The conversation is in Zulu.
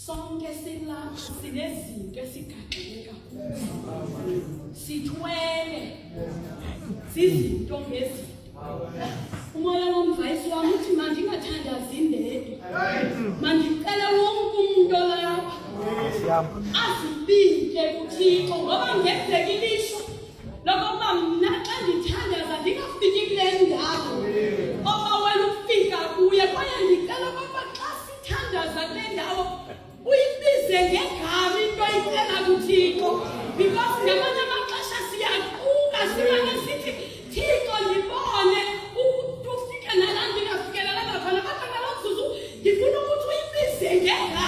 sonke silapha sinezinto esigadele kakhulu. Sithwele sizinto ngezinto. Umoya womvayisi wami uthi mandingathandazi indedwa. Mandicela wonke umuntu lapha azibike kuThixo ngoba ngenzeka ilishwa lokuba mna xa ndithandaza ndingafiki kule ndawo oba wena ufika kuye. Kwaye ndicela ukuba xa sithandaza kule ndawo uyibize ngegama into oyicela kuThixo, because ngamanye amaxesha siyaquka simane sithi Thixo ndibone ufike nalaa ndingafikelelanga khona, kodwa ngalo mzuzu ndifuna ukuthi uyibize ngegama.